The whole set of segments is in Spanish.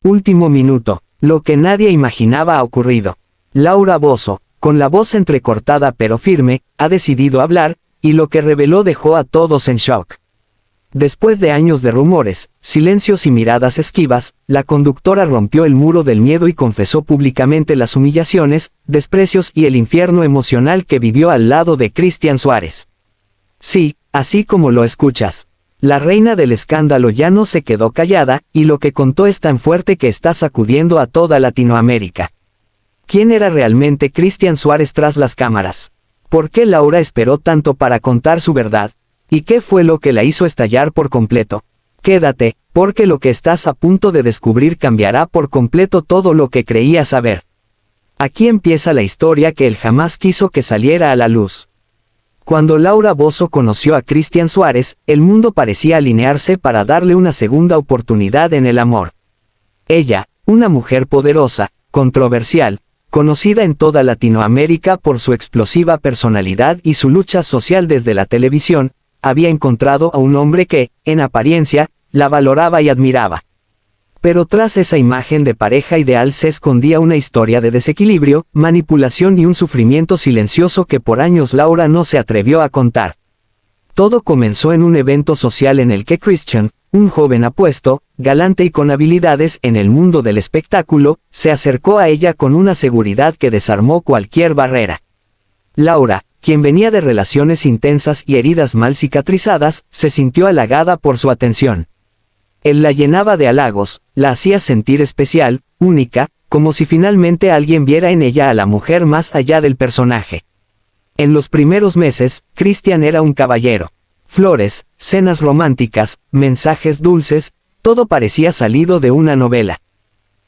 Último minuto. Lo que nadie imaginaba ha ocurrido. Laura Bozzo, con la voz entrecortada pero firme, ha decidido hablar, y lo que reveló dejó a todos en shock. Después de años de rumores, silencios y miradas esquivas, la conductora rompió el muro del miedo y confesó públicamente las humillaciones, desprecios y el infierno emocional que vivió al lado de Cristian Suárez. Sí, así como lo escuchas. La reina del escándalo ya no se quedó callada, y lo que contó es tan fuerte que está sacudiendo a toda Latinoamérica. ¿Quién era realmente Cristian Suárez tras las cámaras? ¿Por qué Laura esperó tanto para contar su verdad? ¿Y qué fue lo que la hizo estallar por completo? Quédate, porque lo que estás a punto de descubrir cambiará por completo todo lo que creías saber. Aquí empieza la historia que él jamás quiso que saliera a la luz. Cuando Laura Bozzo conoció a Cristian Suárez, el mundo parecía alinearse para darle una segunda oportunidad en el amor. Ella, una mujer poderosa, controversial, conocida en toda Latinoamérica por su explosiva personalidad y su lucha social desde la televisión, había encontrado a un hombre que, en apariencia, la valoraba y admiraba. Pero tras esa imagen de pareja ideal se escondía una historia de desequilibrio, manipulación y un sufrimiento silencioso que por años Laura no se atrevió a contar. Todo comenzó en un evento social en el que Christian, un joven apuesto, galante y con habilidades en el mundo del espectáculo, se acercó a ella con una seguridad que desarmó cualquier barrera. Laura, quien venía de relaciones intensas y heridas mal cicatrizadas, se sintió halagada por su atención. Él la llenaba de halagos, la hacía sentir especial, única, como si finalmente alguien viera en ella a la mujer más allá del personaje. En los primeros meses, Cristian era un caballero. Flores, cenas románticas, mensajes dulces, todo parecía salido de una novela.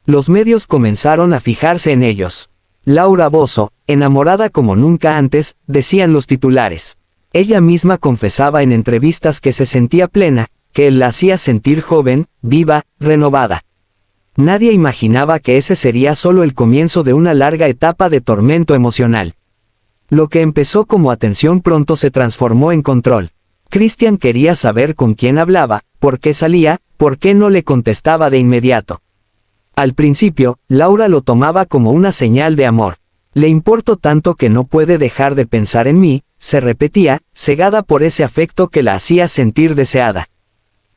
Los medios comenzaron a fijarse en ellos. Laura Bozzo, enamorada como nunca antes, decían los titulares. Ella misma confesaba en entrevistas que se sentía plena, que él la hacía sentir joven, viva, renovada. Nadie imaginaba que ese sería solo el comienzo de una larga etapa de tormento emocional. Lo que empezó como atención pronto se transformó en control. Cristian quería saber con quién hablaba, por qué salía, por qué no le contestaba de inmediato. Al principio, Laura lo tomaba como una señal de amor. Le importo tanto que no puede dejar de pensar en mí, se repetía, cegada por ese afecto que la hacía sentir deseada.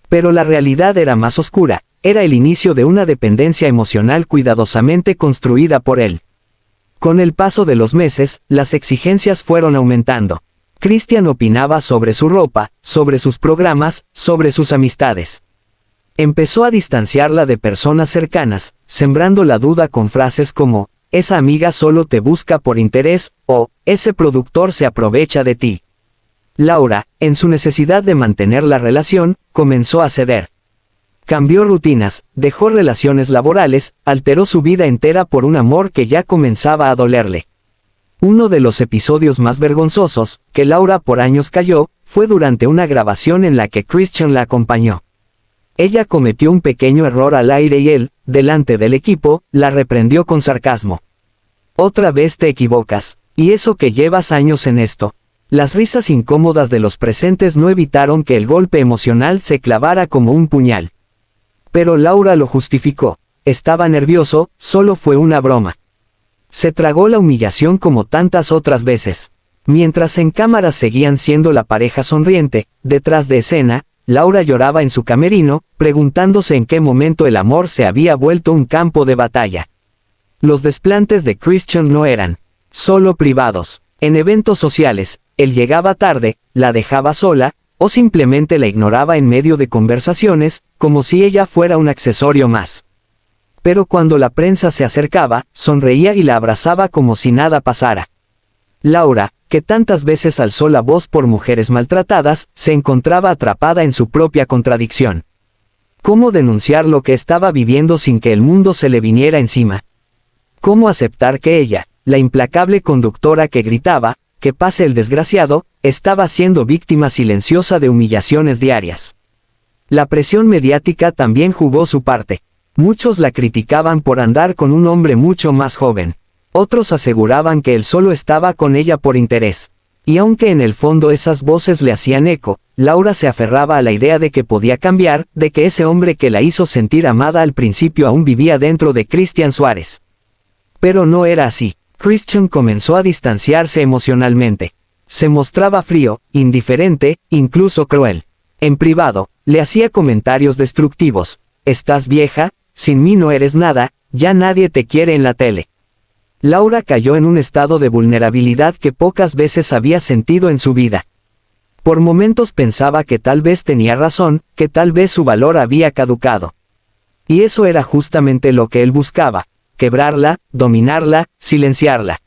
Pero la realidad era más oscura, era el inicio de una dependencia emocional cuidadosamente construida por él. Con el paso de los meses, las exigencias fueron aumentando. Cristian opinaba sobre su ropa, sobre sus programas, sobre sus amistades. Empezó a distanciarla de personas cercanas, sembrando la duda con frases como, esa amiga solo te busca por interés, o, ese productor se aprovecha de ti. Laura, en su necesidad de mantener la relación, comenzó a ceder. Cambió rutinas, dejó relaciones laborales, alteró su vida entera por un amor que ya comenzaba a dolerle. Uno de los episodios más vergonzosos, que Laura por años cayó, fue durante una grabación en la que Christian la acompañó. Ella cometió un pequeño error al aire y él, delante del equipo, la reprendió con sarcasmo. Otra vez te equivocas, y eso que llevas años en esto. Las risas incómodas de los presentes no evitaron que el golpe emocional se clavara como un puñal. Pero Laura lo justificó. Estaba nervioso, solo fue una broma. Se tragó la humillación como tantas otras veces. Mientras en cámara seguían siendo la pareja sonriente, detrás de escena, Laura lloraba en su camerino, preguntándose en qué momento el amor se había vuelto un campo de batalla. Los desplantes de Christian no eran solo privados. En eventos sociales, él llegaba tarde, la dejaba sola, o simplemente la ignoraba en medio de conversaciones, como si ella fuera un accesorio más. Pero cuando la prensa se acercaba, sonreía y la abrazaba como si nada pasara. Laura, que tantas veces alzó la voz por mujeres maltratadas, se encontraba atrapada en su propia contradicción. ¿Cómo denunciar lo que estaba viviendo sin que el mundo se le viniera encima? ¿Cómo aceptar que ella, la implacable conductora que gritaba, que pase el desgraciado, estaba siendo víctima silenciosa de humillaciones diarias? La presión mediática también jugó su parte. Muchos la criticaban por andar con un hombre mucho más joven. Otros aseguraban que él solo estaba con ella por interés. Y aunque en el fondo esas voces le hacían eco, Laura se aferraba a la idea de que podía cambiar, de que ese hombre que la hizo sentir amada al principio aún vivía dentro de Cristian Suárez. Pero no era así. Christian comenzó a distanciarse emocionalmente. Se mostraba frío, indiferente, incluso cruel. En privado, le hacía comentarios destructivos. «Estás vieja, sin mí no eres nada, ya nadie te quiere en la tele». Laura cayó en un estado de vulnerabilidad que pocas veces había sentido en su vida. Por momentos pensaba que tal vez tenía razón, que tal vez su valor había caducado. Y eso era justamente lo que él buscaba: quebrarla, dominarla, silenciarla.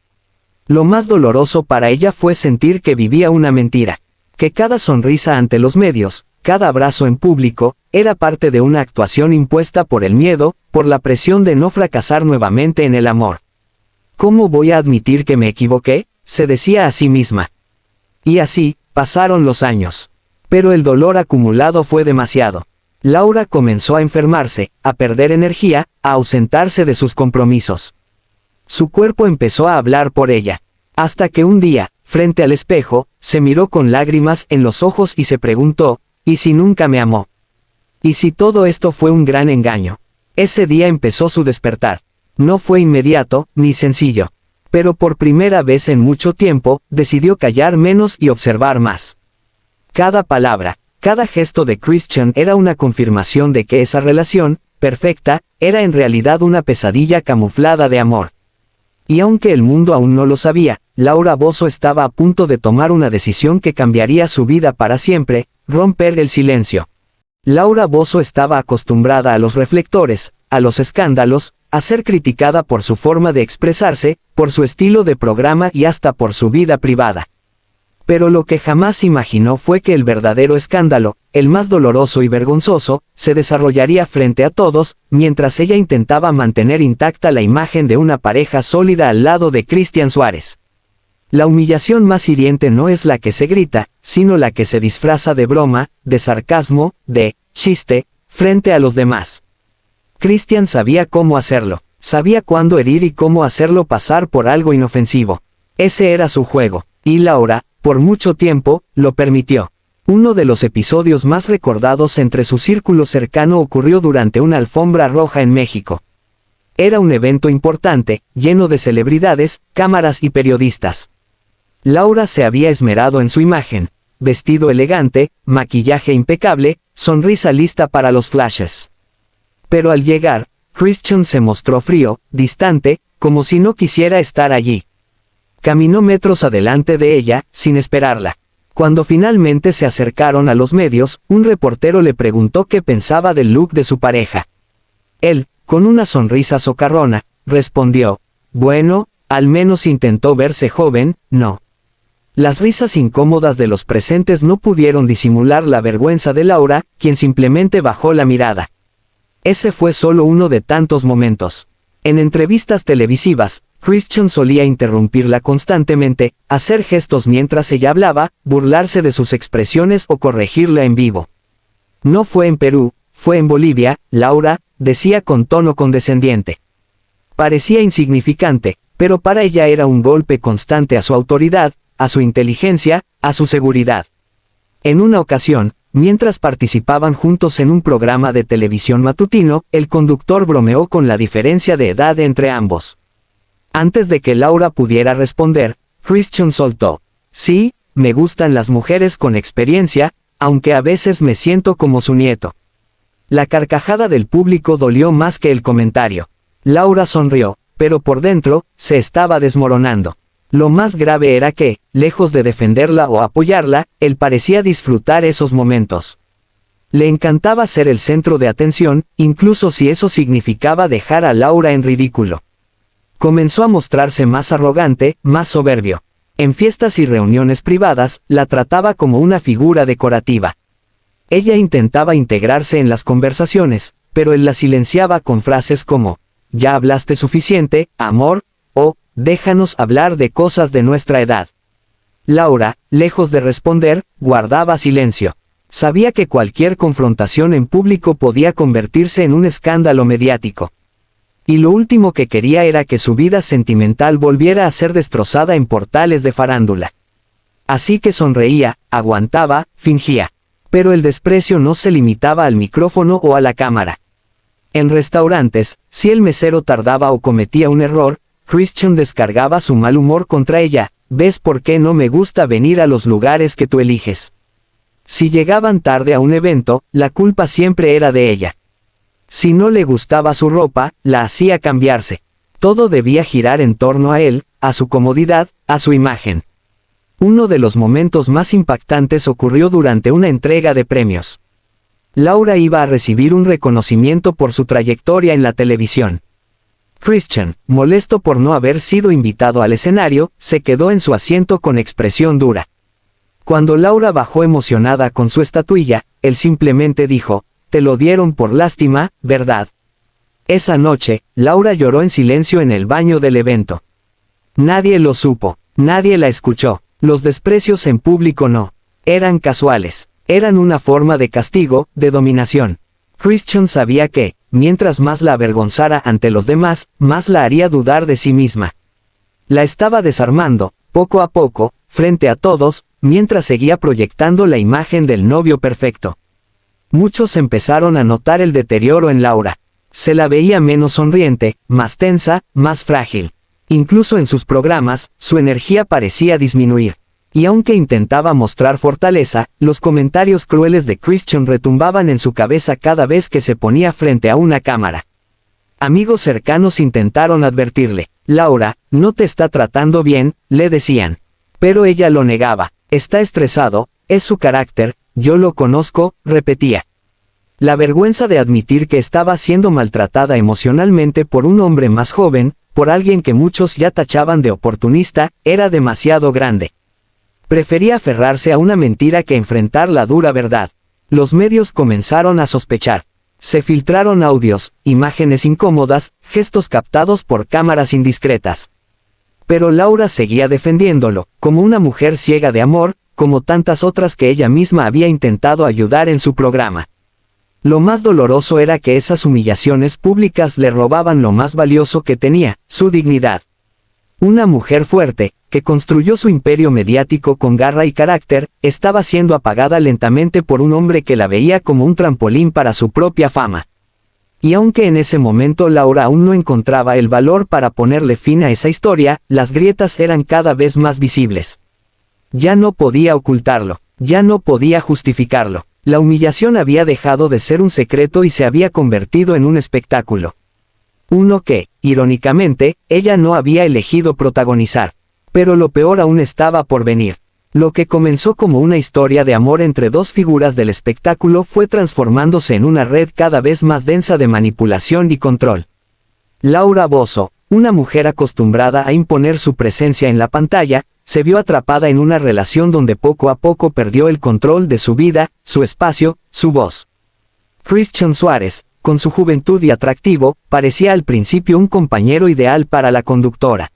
Lo más doloroso para ella fue sentir que vivía una mentira, que cada sonrisa ante los medios, cada abrazo en público, era parte de una actuación impuesta por el miedo, por la presión de no fracasar nuevamente en el amor. «¿Cómo voy a admitir que me equivoqué?», se decía a sí misma. Y así, pasaron los años. Pero el dolor acumulado fue demasiado. Laura comenzó a enfermarse, a perder energía, a ausentarse de sus compromisos. Su cuerpo empezó a hablar por ella. Hasta que un día, frente al espejo, se miró con lágrimas en los ojos y se preguntó: ¿y si nunca me amó? ¿Y si todo esto fue un gran engaño? Ese día empezó su despertar. No fue inmediato, ni sencillo. Pero por primera vez en mucho tiempo, decidió callar menos y observar más. Cada palabra, cada gesto de Christian era una confirmación de que esa relación, perfecta, era en realidad una pesadilla camuflada de amor. Y aunque el mundo aún no lo sabía, Laura Bozzo estaba a punto de tomar una decisión que cambiaría su vida para siempre: romper el silencio. Laura Bozzo estaba acostumbrada a los reflectores, a los escándalos, a ser criticada por su forma de expresarse, por su estilo de programa y hasta por su vida privada. Pero lo que jamás imaginó fue que el verdadero escándalo, el más doloroso y vergonzoso, se desarrollaría frente a todos, mientras ella intentaba mantener intacta la imagen de una pareja sólida al lado de Cristian Suárez. La humillación más hiriente no es la que se grita, sino la que se disfraza de broma, de sarcasmo, de chiste, frente a los demás. Cristian sabía cómo hacerlo, sabía cuándo herir y cómo hacerlo pasar por algo inofensivo. Ese era su juego, y Laura, por mucho tiempo, lo permitió. Uno de los episodios más recordados entre su círculo cercano ocurrió durante una alfombra roja en México. Era un evento importante, lleno de celebridades, cámaras y periodistas. Laura se había esmerado en su imagen: vestido elegante, maquillaje impecable, sonrisa lista para los flashes. Pero al llegar, Christian se mostró frío, distante, como si no quisiera estar allí. Caminó metros adelante de ella, sin esperarla. Cuando finalmente se acercaron a los medios, un reportero le preguntó qué pensaba del look de su pareja. Él, con una sonrisa socarrona, respondió: «Bueno, al menos intentó verse joven, ¿no?». Las risas incómodas de los presentes no pudieron disimular la vergüenza de Laura, quien simplemente bajó la mirada. Ese fue solo uno de tantos momentos. En entrevistas televisivas, Christian solía interrumpirla constantemente, hacer gestos mientras ella hablaba, burlarse de sus expresiones o corregirla en vivo. «No fue en Perú, fue en Bolivia, Laura», decía con tono condescendiente. Parecía insignificante, pero para ella era un golpe constante a su autoridad, a su inteligencia, a su seguridad. En una ocasión, mientras participaban juntos en un programa de televisión matutino, el conductor bromeó con la diferencia de edad entre ambos. Antes de que Laura pudiera responder, Christian soltó: «Sí, me gustan las mujeres con experiencia, aunque a veces me siento como su nieto». La carcajada del público dolió más que el comentario. Laura sonrió, pero por dentro, se estaba desmoronando. Lo más grave era que, lejos de defenderla o apoyarla, él parecía disfrutar esos momentos. Le encantaba ser el centro de atención, incluso si eso significaba dejar a Laura en ridículo. Comenzó a mostrarse más arrogante, más soberbio. En fiestas y reuniones privadas, la trataba como una figura decorativa. Ella intentaba integrarse en las conversaciones, pero él la silenciaba con frases como: «Ya hablaste suficiente, amor», o «déjanos hablar de cosas de nuestra edad». Laura, lejos de responder, guardaba silencio. Sabía que cualquier confrontación en público podía convertirse en un escándalo mediático. Y lo último que quería era que su vida sentimental volviera a ser destrozada en portales de farándula. Así que sonreía, aguantaba, fingía. Pero el desprecio no se limitaba al micrófono o a la cámara. En restaurantes, si el mesero tardaba o cometía un error, Christian descargaba su mal humor contra ella. ¿Ves por qué no me gusta venir a los lugares que tú eliges? Si llegaban tarde a un evento, la culpa siempre era de ella. Si no le gustaba su ropa, la hacía cambiarse. Todo debía girar en torno a él, a su comodidad, a su imagen. Uno de los momentos más impactantes ocurrió durante una entrega de premios. Laura iba a recibir un reconocimiento por su trayectoria en la televisión. Christian, molesto por no haber sido invitado al escenario, se quedó en su asiento con expresión dura. Cuando Laura bajó emocionada con su estatuilla, él simplemente dijo, «Te lo dieron por lástima, ¿verdad?». Esa noche, Laura lloró en silencio en el baño del evento. Nadie lo supo, nadie la escuchó, los desprecios en público no. Eran casuales, eran una forma de castigo, de dominación. Christian sabía que, mientras más la avergonzara ante los demás, más la haría dudar de sí misma. La estaba desarmando, poco a poco, frente a todos, mientras seguía proyectando la imagen del novio perfecto. Muchos empezaron a notar el deterioro en Laura. Se la veía menos sonriente, más tensa, más frágil. Incluso en sus programas, su energía parecía disminuir. Y aunque intentaba mostrar fortaleza, los comentarios crueles de Christian retumbaban en su cabeza cada vez que se ponía frente a una cámara. Amigos cercanos intentaron advertirle, «Laura, no te está tratando bien», le decían. Pero ella lo negaba. «Está estresado, es su carácter, yo lo conozco», repetía. La vergüenza de admitir que estaba siendo maltratada emocionalmente por un hombre más joven, por alguien que muchos ya tachaban de oportunista, era demasiado grande. Prefería aferrarse a una mentira que enfrentar la dura verdad. Los medios comenzaron a sospechar. Se filtraron audios, imágenes incómodas, gestos captados por cámaras indiscretas. Pero Laura seguía defendiéndolo, como una mujer ciega de amor, como tantas otras que ella misma había intentado ayudar en su programa. Lo más doloroso era que esas humillaciones públicas le robaban lo más valioso que tenía, su dignidad. Una mujer fuerte, que construyó su imperio mediático con garra y carácter, estaba siendo apagada lentamente por un hombre que la veía como un trampolín para su propia fama. Y aunque en ese momento Laura aún no encontraba el valor para ponerle fin a esa historia, las grietas eran cada vez más visibles. Ya no podía ocultarlo, ya no podía justificarlo. La humillación había dejado de ser un secreto y se había convertido en un espectáculo. Uno que, irónicamente, ella no había elegido protagonizar. Pero lo peor aún estaba por venir. Lo que comenzó como una historia de amor entre dos figuras del espectáculo fue transformándose en una red cada vez más densa de manipulación y control. Laura Bozzo, una mujer acostumbrada a imponer su presencia en la pantalla, se vio atrapada en una relación donde poco a poco perdió el control de su vida, su espacio, su voz. Christian Suárez, con su juventud y atractivo, parecía al principio un compañero ideal para la conductora.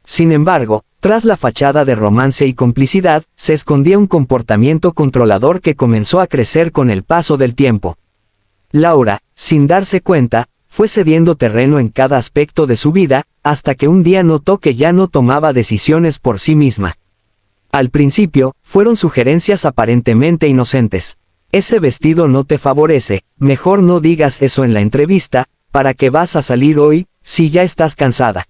Sin embargo, tras la fachada de romance y complicidad, se escondía un comportamiento controlador que comenzó a crecer con el paso del tiempo. Laura, sin darse cuenta, fue cediendo terreno en cada aspecto de su vida, hasta que un día notó que ya no tomaba decisiones por sí misma. Al principio, fueron sugerencias aparentemente inocentes. «Ese vestido no te favorece, mejor no digas eso en la entrevista, ¿para qué vas a salir hoy, si ya estás cansada?».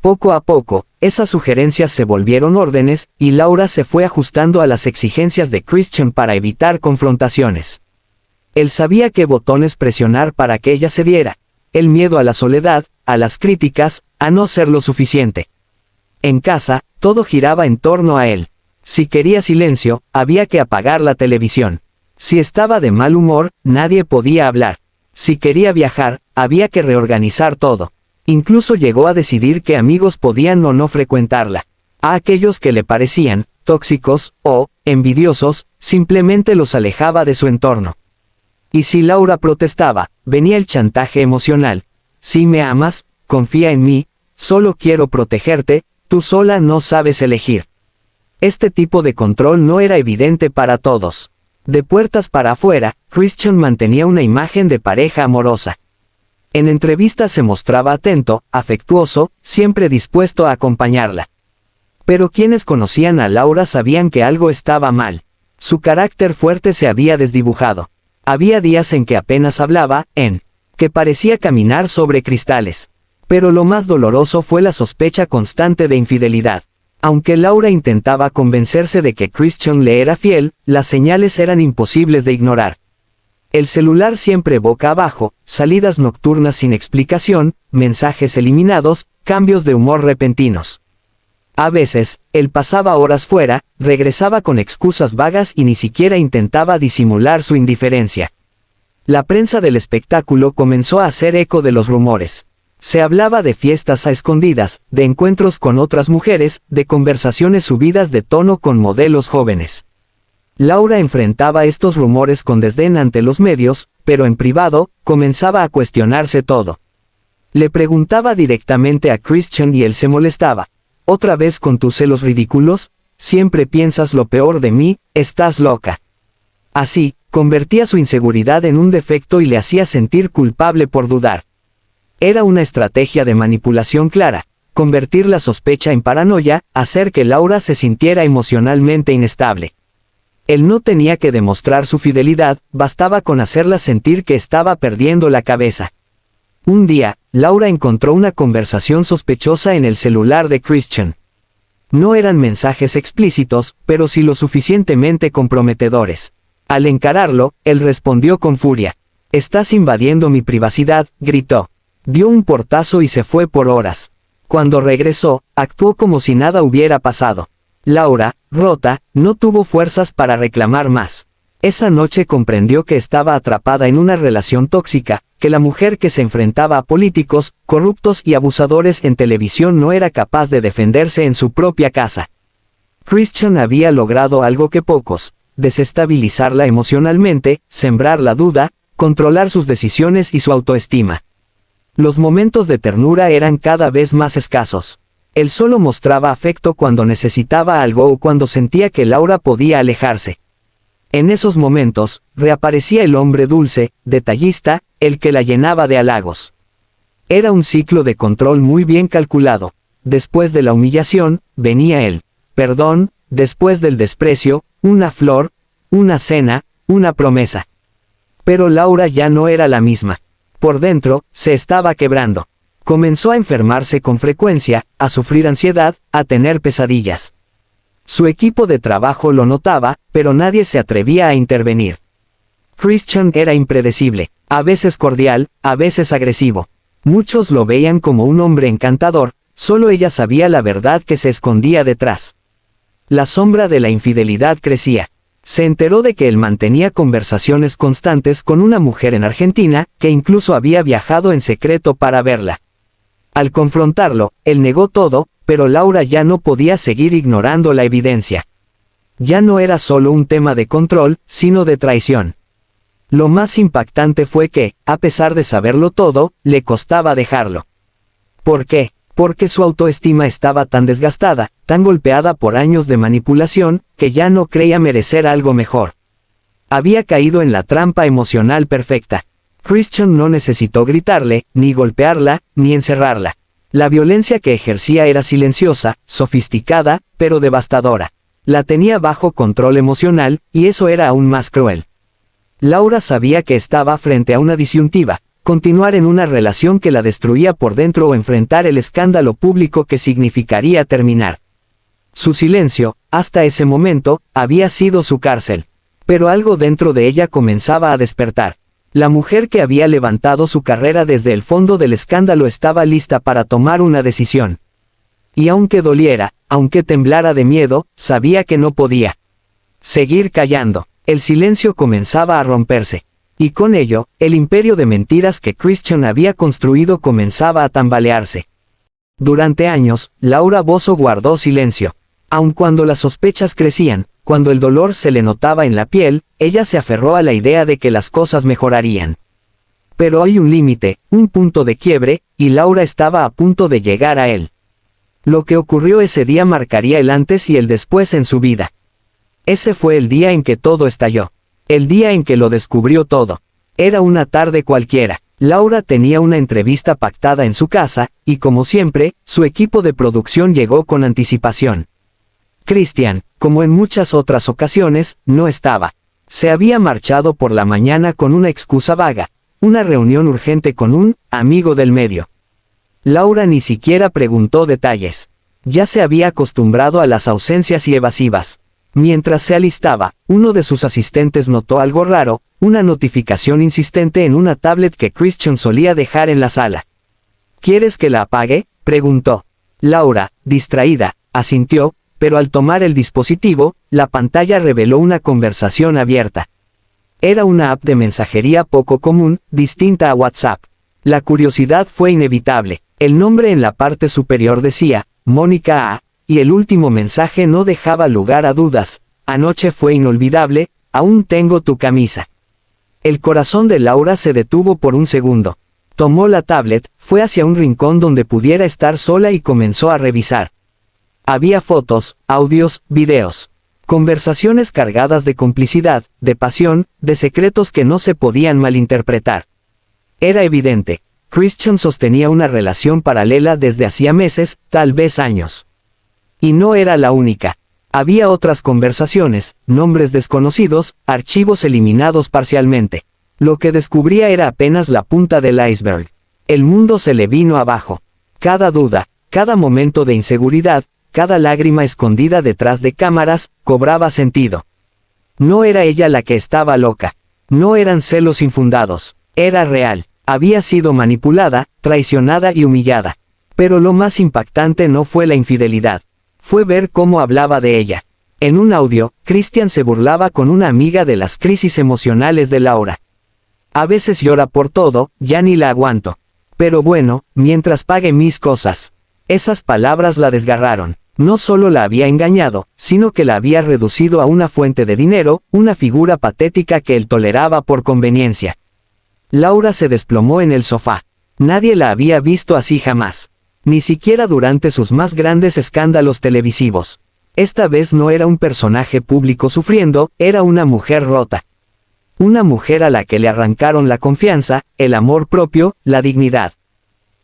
Poco a poco, esas sugerencias se volvieron órdenes, y Laura se fue ajustando a las exigencias de Christian para evitar confrontaciones. Él sabía qué botones presionar para que ella cediera. El miedo a la soledad, a las críticas, a no ser lo suficiente. En casa, todo giraba en torno a él. Si quería silencio, había que apagar la televisión. Si estaba de mal humor, nadie podía hablar. Si quería viajar, había que reorganizar todo. Incluso llegó a decidir qué amigos podían o no frecuentarla. A aquellos que le parecían tóxicos o envidiosos, simplemente los alejaba de su entorno. Y si Laura protestaba, venía el chantaje emocional. «Si me amas, confía en mí, solo quiero protegerte, tú sola no sabes elegir». Este tipo de control no era evidente para todos. De puertas para afuera, Christian mantenía una imagen de pareja amorosa. En entrevistas se mostraba atento, afectuoso, siempre dispuesto a acompañarla. Pero quienes conocían a Laura sabían que algo estaba mal. Su carácter fuerte se había desdibujado. Había días en que apenas hablaba, en que parecía caminar sobre cristales. Pero lo más doloroso fue la sospecha constante de infidelidad. Aunque Laura intentaba convencerse de que Christian le era fiel, las señales eran imposibles de ignorar. El celular siempre boca abajo, salidas nocturnas sin explicación, mensajes eliminados, cambios de humor repentinos. A veces, él pasaba horas fuera, regresaba con excusas vagas y ni siquiera intentaba disimular su indiferencia. La prensa del espectáculo comenzó a hacer eco de los rumores. Se hablaba de fiestas a escondidas, de encuentros con otras mujeres, de conversaciones subidas de tono con modelos jóvenes. Laura enfrentaba estos rumores con desdén ante los medios, pero en privado, comenzaba a cuestionarse todo. Le preguntaba directamente a Christian y él se molestaba. ¿Otra vez con tus celos ridículos? Siempre piensas lo peor de mí, estás loca. Así, convertía su inseguridad en un defecto y le hacía sentir culpable por dudar. Era una estrategia de manipulación clara, convertir la sospecha en paranoia, hacer que Laura se sintiera emocionalmente inestable. Él no tenía que demostrar su fidelidad, bastaba con hacerla sentir que estaba perdiendo la cabeza. Un día, Laura encontró una conversación sospechosa en el celular de Christian. No eran mensajes explícitos, pero sí lo suficientemente comprometedores. Al encararlo, él respondió con furia. «Estás invadiendo mi privacidad», gritó. Dio un portazo y se fue por horas. Cuando regresó, actuó como si nada hubiera pasado. Laura, rota, no tuvo fuerzas para reclamar más. Esa noche comprendió que estaba atrapada en una relación tóxica, que la mujer que se enfrentaba a políticos, corruptos y abusadores en televisión no era capaz de defenderse en su propia casa. Christian había logrado algo que pocos: desestabilizarla emocionalmente, sembrar la duda, controlar sus decisiones y su autoestima. Los momentos de ternura eran cada vez más escasos. Él solo mostraba afecto cuando necesitaba algo o cuando sentía que Laura podía alejarse. En esos momentos, reaparecía el hombre dulce, detallista, el que la llenaba de halagos. Era un ciclo de control muy bien calculado. Después de la humillación, venía el perdón, después del desprecio, una flor, una cena, una promesa. Pero Laura ya no era la misma. Por dentro, se estaba quebrando. Comenzó a enfermarse con frecuencia, a sufrir ansiedad, a tener pesadillas. Su equipo de trabajo lo notaba, pero nadie se atrevía a intervenir. Christian era impredecible, a veces cordial, a veces agresivo. Muchos lo veían como un hombre encantador, solo ella sabía la verdad que se escondía detrás. La sombra de la infidelidad crecía. Se enteró de que él mantenía conversaciones constantes con una mujer en Argentina, que incluso había viajado en secreto para verla. Al confrontarlo, él negó todo, pero Laura ya no podía seguir ignorando la evidencia. Ya no era solo un tema de control, sino de traición. Lo más impactante fue que, a pesar de saberlo todo, le costaba dejarlo. ¿Por qué? Porque su autoestima estaba tan desgastada, tan golpeada por años de manipulación, que ya no creía merecer algo mejor. Había caído en la trampa emocional perfecta. Christian no necesitó gritarle, ni golpearla, ni encerrarla. La violencia que ejercía era silenciosa, sofisticada, pero devastadora. La tenía bajo control emocional, y eso era aún más cruel. Laura sabía que estaba frente a una disyuntiva: continuar en una relación que la destruía por dentro o enfrentar el escándalo público que significaría terminar. Su silencio, hasta ese momento, había sido su cárcel. Pero algo dentro de ella comenzaba a despertar. La mujer que había levantado su carrera desde el fondo del escándalo estaba lista para tomar una decisión. Y aunque doliera, aunque temblara de miedo, sabía que no podía seguir callando. El silencio comenzaba a romperse. Y con ello, el imperio de mentiras que Christian había construido comenzaba a tambalearse. Durante años, Laura Bozzo guardó silencio. Aun cuando las sospechas crecían, cuando el dolor se le notaba en la piel, ella se aferró a la idea de que las cosas mejorarían. Pero hay un límite, un punto de quiebre, y Laura estaba a punto de llegar a él. Lo que ocurrió ese día marcaría el antes y el después en su vida. Ese fue el día en que todo estalló. El día en que lo descubrió todo. Era una tarde cualquiera. Laura tenía una entrevista pactada en su casa, y como siempre, su equipo de producción llegó con anticipación. Christian, como en muchas otras ocasiones, no estaba. Se había marchado por la mañana con una excusa vaga, una reunión urgente con un amigo del medio. Laura ni siquiera preguntó detalles. Ya se había acostumbrado a las ausencias y evasivas. Mientras se alistaba, uno de sus asistentes notó algo raro, una notificación insistente en una tablet que Christian solía dejar en la sala. ¿Quieres que la apague?, preguntó. Laura, distraída, asintió, pero al tomar el dispositivo, la pantalla reveló una conversación abierta. Era una app de mensajería poco común, distinta a WhatsApp. La curiosidad fue inevitable. El nombre en la parte superior decía, Mónica A., y el último mensaje no dejaba lugar a dudas. Anoche fue inolvidable, aún tengo tu camisa. El corazón de Laura se detuvo por un segundo. Tomó la tablet, fue hacia un rincón donde pudiera estar sola y comenzó a revisar. Había fotos, audios, videos. Conversaciones cargadas de complicidad, de pasión, de secretos que no se podían malinterpretar. Era evidente. Christian sostenía una relación paralela desde hacía meses, tal vez años. Y no era la única. Había otras conversaciones, nombres desconocidos, archivos eliminados parcialmente. Lo que descubría era apenas la punta del iceberg. El mundo se le vino abajo. Cada duda, cada momento de inseguridad, cada lágrima escondida detrás de cámaras, cobraba sentido. No era ella la que estaba loca. No eran celos infundados. Era real. Había sido manipulada, traicionada y humillada. Pero lo más impactante no fue la infidelidad. Fue ver cómo hablaba de ella. En un audio, Christian se burlaba con una amiga de las crisis emocionales de Laura. A veces llora por todo, ya ni la aguanto. Pero bueno, mientras pague mis cosas. Esas palabras la desgarraron. No solo la había engañado, sino que la había reducido a una fuente de dinero, una figura patética que él toleraba por conveniencia. Laura se desplomó en el sofá. Nadie la había visto así jamás. Ni siquiera durante sus más grandes escándalos televisivos. Esta vez no era un personaje público sufriendo, era una mujer rota. Una mujer a la que le arrancaron la confianza, el amor propio, la dignidad.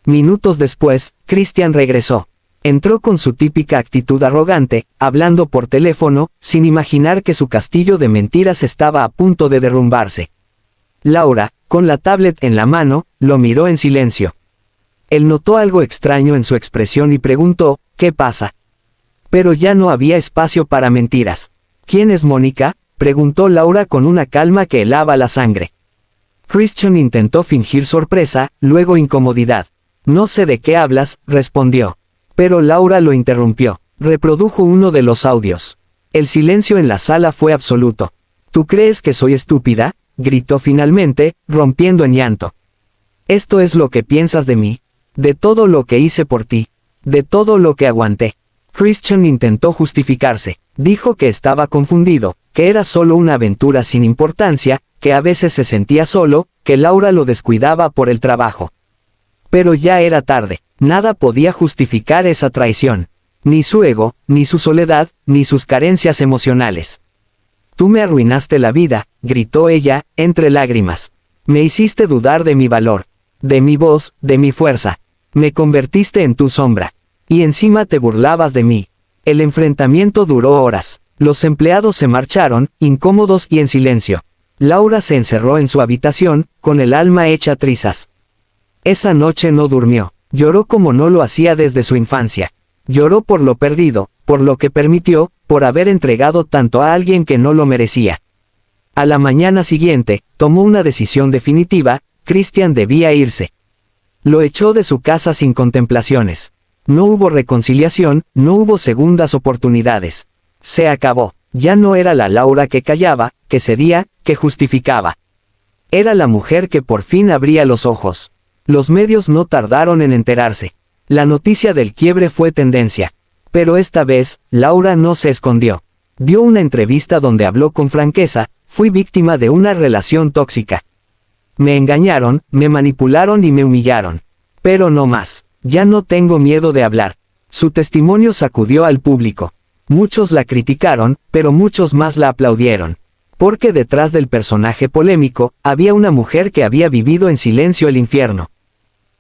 Minutos después, Christian regresó. Entró con su típica actitud arrogante, hablando por teléfono, sin imaginar que su castillo de mentiras estaba a punto de derrumbarse. Laura, con la tablet en la mano, lo miró en silencio. Él notó algo extraño en su expresión y preguntó, ¿qué pasa? Pero ya no había espacio para mentiras. ¿Quién es Mónica?, preguntó Laura con una calma que helaba la sangre. Christian intentó fingir sorpresa, luego incomodidad. No sé de qué hablas, respondió. Pero Laura lo interrumpió. Reprodujo uno de los audios. El silencio en la sala fue absoluto. ¿Tú crees que soy estúpida?, gritó finalmente, rompiendo en llanto. Esto es lo que piensas de mí. De todo lo que hice por ti. De todo lo que aguanté. Christian intentó justificarse. Dijo que estaba confundido, que era solo una aventura sin importancia, que a veces se sentía solo, que Laura lo descuidaba por el trabajo. Pero ya era tarde. Nada podía justificar esa traición. Ni su ego, ni su soledad, ni sus carencias emocionales. Tú me arruinaste la vida, gritó ella, entre lágrimas. Me hiciste dudar de mi valor, de mi voz, de mi fuerza. Me convertiste en tu sombra. Y encima te burlabas de mí. El enfrentamiento duró horas. Los empleados se marcharon, incómodos y en silencio. Laura se encerró en su habitación, con el alma hecha trizas. Esa noche no durmió. Lloró como no lo hacía desde su infancia. Lloró por lo perdido, por lo que permitió, por haber entregado tanto a alguien que no lo merecía. A la mañana siguiente, tomó una decisión definitiva: Christian debía irse. Lo echó de su casa sin contemplaciones. No hubo reconciliación, no hubo segundas oportunidades. Se acabó. Ya no era la Laura que callaba, que cedía, que justificaba. Era la mujer que por fin abría los ojos. Los medios no tardaron en enterarse. La noticia del quiebre fue tendencia. Pero esta vez, Laura no se escondió. Dio una entrevista donde habló con franqueza: fui víctima de una relación tóxica. Me engañaron, me manipularon y me humillaron. Pero no más. Ya no tengo miedo de hablar. Su testimonio sacudió al público. Muchos la criticaron, pero muchos más la aplaudieron. Porque detrás del personaje polémico, había una mujer que había vivido en silencio el infierno.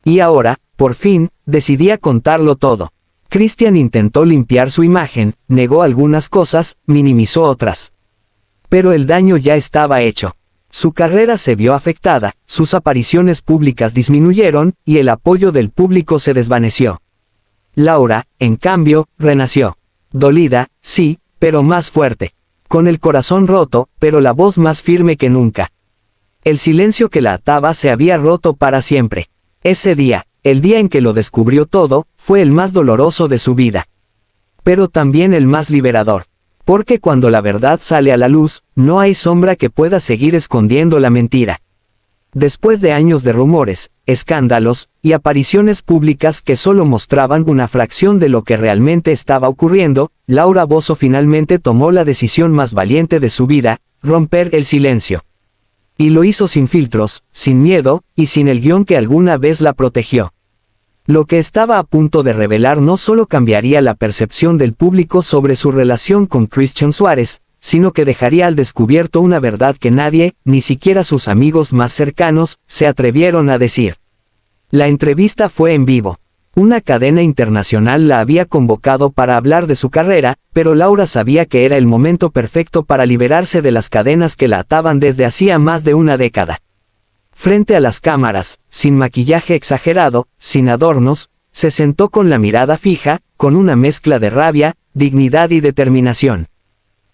Y ahora, por fin, decidía contarlo todo. Christian intentó limpiar su imagen, negó algunas cosas, minimizó otras. Pero el daño ya estaba hecho. Su carrera se vio afectada, sus apariciones públicas disminuyeron, y el apoyo del público se desvaneció. Laura, en cambio, renació. Dolida, sí, pero más fuerte. Con el corazón roto, pero la voz más firme que nunca. El silencio que la ataba se había roto para siempre. Ese día, el día en que lo descubrió todo, fue el más doloroso de su vida. Pero también el más liberador. Porque cuando la verdad sale a la luz, no hay sombra que pueda seguir escondiendo la mentira. Después de años de rumores, escándalos, y apariciones públicas que solo mostraban una fracción de lo que realmente estaba ocurriendo, Laura Bozzo finalmente tomó la decisión más valiente de su vida: romper el silencio. Y lo hizo sin filtros, sin miedo, y sin el guión que alguna vez la protegió. Lo que estaba a punto de revelar no solo cambiaría la percepción del público sobre su relación con Christian Suárez, sino que dejaría al descubierto una verdad que nadie, ni siquiera sus amigos más cercanos, se atrevieron a decir. La entrevista fue en vivo. Una cadena internacional la había convocado para hablar de su carrera, pero Laura sabía que era el momento perfecto para liberarse de las cadenas que la ataban desde hacía más de una década. Frente a las cámaras, sin maquillaje exagerado, sin adornos, se sentó con la mirada fija, con una mezcla de rabia, dignidad y determinación.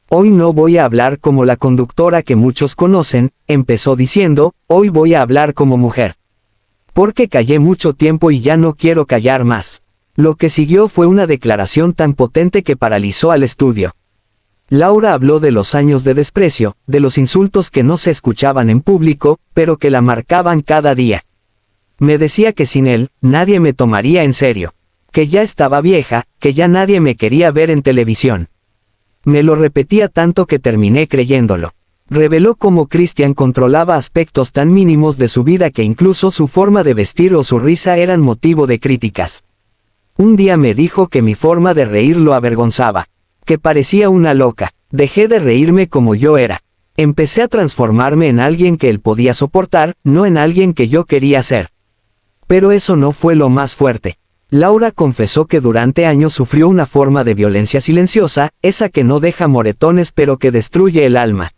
Hoy no voy a hablar como la conductora que muchos conocen, empezó diciendo, hoy voy a hablar como mujer. Porque callé mucho tiempo y ya no quiero callar más. Lo que siguió fue una declaración tan potente que paralizó al estudio. Laura habló de los años de desprecio, de los insultos que no se escuchaban en público, pero que la marcaban cada día. Me decía que sin él, nadie me tomaría en serio. Que ya estaba vieja, que ya nadie me quería ver en televisión. Me lo repetía tanto que terminé creyéndolo. Reveló cómo Christian controlaba aspectos tan mínimos de su vida que incluso su forma de vestir o su risa eran motivo de críticas. Un día me dijo que mi forma de reír lo avergonzaba. Que parecía una loca. Dejé de reírme como yo era. Empecé a transformarme en alguien que él podía soportar, no en alguien que yo quería ser. Pero eso no fue lo más fuerte. Laura confesó que durante años sufrió una forma de violencia silenciosa, esa que no deja moretones pero que destruye el alma.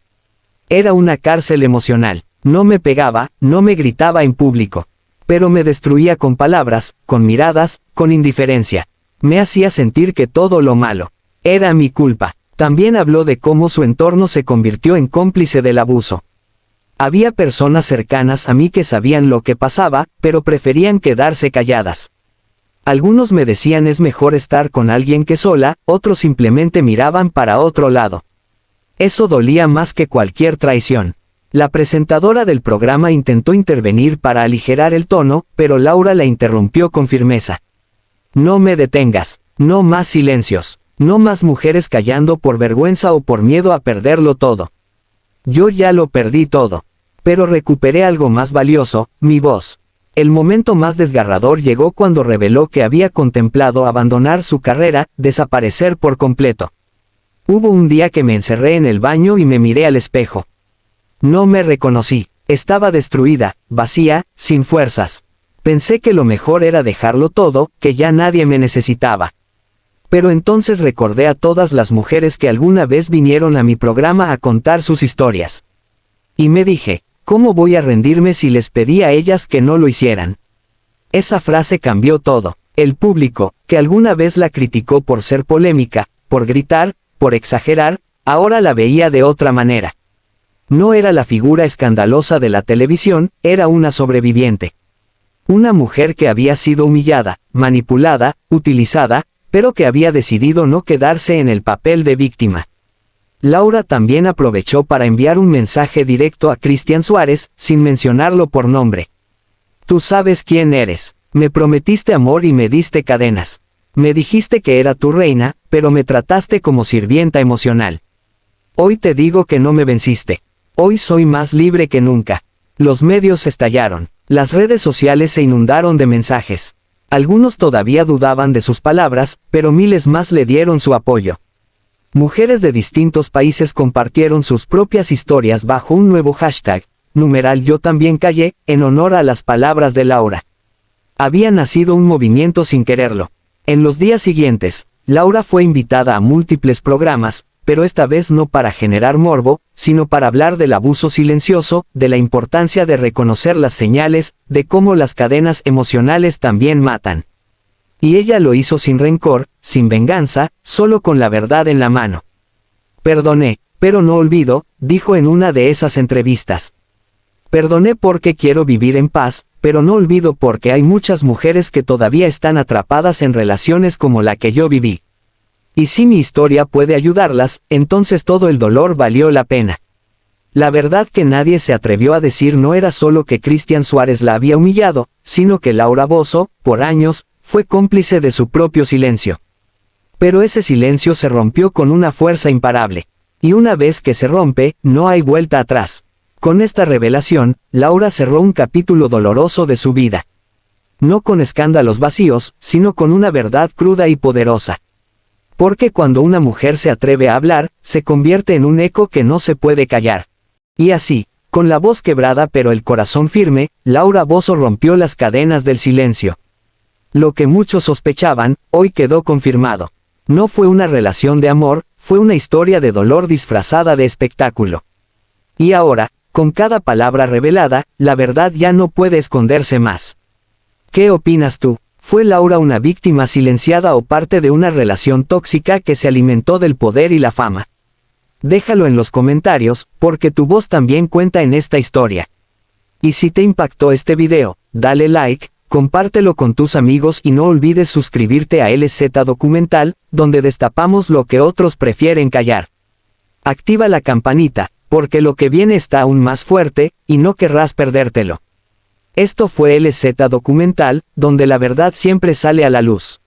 Era una cárcel emocional. No me pegaba, no me gritaba en público. Pero me destruía con palabras, con miradas, con indiferencia. Me hacía sentir que todo lo malo era mi culpa. También habló de cómo su entorno se convirtió en cómplice del abuso. Había personas cercanas a mí que sabían lo que pasaba, pero preferían quedarse calladas. Algunos me decían es mejor estar con alguien que sola, otros simplemente miraban para otro lado. Eso dolía más que cualquier traición. La presentadora del programa intentó intervenir para aligerar el tono, pero Laura la interrumpió con firmeza. No me detengas, no más silencios. No más mujeres callando por vergüenza o por miedo a perderlo todo. Yo ya lo perdí todo. Pero recuperé algo más valioso, mi voz. El momento más desgarrador llegó cuando reveló que había contemplado abandonar su carrera, desaparecer por completo. Hubo un día que me encerré en el baño y me miré al espejo. No me reconocí. Estaba destruida, vacía, sin fuerzas. Pensé que lo mejor era dejarlo todo, que ya nadie me necesitaba. Pero entonces recordé a todas las mujeres que alguna vez vinieron a mi programa a contar sus historias. Y me dije, ¿cómo voy a rendirme si les pedí a ellas que no lo hicieran? Esa frase cambió todo. El público, que alguna vez la criticó por ser polémica, por gritar, por exagerar, ahora la veía de otra manera. No era la figura escandalosa de la televisión, era una sobreviviente. Una mujer que había sido humillada, manipulada, utilizada, pero que había decidido no quedarse en el papel de víctima. Laura también aprovechó para enviar un mensaje directo a Christian Suárez, sin mencionarlo por nombre. Tú sabes quién eres. Me prometiste amor y me diste cadenas. Me dijiste que era tu reina, pero me trataste como sirvienta emocional. Hoy te digo que no me venciste. Hoy soy más libre que nunca. Los medios estallaron. Las redes sociales se inundaron de mensajes. Algunos todavía dudaban de sus palabras, pero miles más le dieron su apoyo. Mujeres de distintos países compartieron sus propias historias bajo un nuevo hashtag, #Yo también callé, en honor a las palabras de Laura. Había nacido un movimiento sin quererlo. En los días siguientes, Laura fue invitada a múltiples programas, pero esta vez no para generar morbo, sino para hablar del abuso silencioso, de la importancia de reconocer las señales, de cómo las cadenas emocionales también matan. Y ella lo hizo sin rencor, sin venganza, solo con la verdad en la mano. Perdoné, pero no olvido, dijo en una de esas entrevistas. Perdoné porque quiero vivir en paz, pero no olvido porque hay muchas mujeres que todavía están atrapadas en relaciones como la que yo viví. Y si mi historia puede ayudarlas, entonces todo el dolor valió la pena. La verdad que nadie se atrevió a decir no era solo que Cristian Suárez la había humillado, sino que Laura Bozzo, por años, fue cómplice de su propio silencio. Pero ese silencio se rompió con una fuerza imparable. Y una vez que se rompe, no hay vuelta atrás. Con esta revelación, Laura cerró un capítulo doloroso de su vida. No con escándalos vacíos, sino con una verdad cruda y poderosa. Porque cuando una mujer se atreve a hablar, se convierte en un eco que no se puede callar. Y así, con la voz quebrada pero el corazón firme, Laura Bozzo rompió las cadenas del silencio. Lo que muchos sospechaban, hoy quedó confirmado. No fue una relación de amor, fue una historia de dolor disfrazada de espectáculo. Y ahora, con cada palabra revelada, la verdad ya no puede esconderse más. ¿Qué opinas tú? ¿Fue Laura una víctima silenciada o parte de una relación tóxica que se alimentó del poder y la fama? Déjalo en los comentarios, porque tu voz también cuenta en esta historia. Y si te impactó este video, dale like, compártelo con tus amigos y no olvides suscribirte a LZ Documental, donde destapamos lo que otros prefieren callar. Activa la campanita, porque lo que viene está aún más fuerte, y no querrás perdértelo. Esto fue LZ Documental, donde la verdad siempre sale a la luz.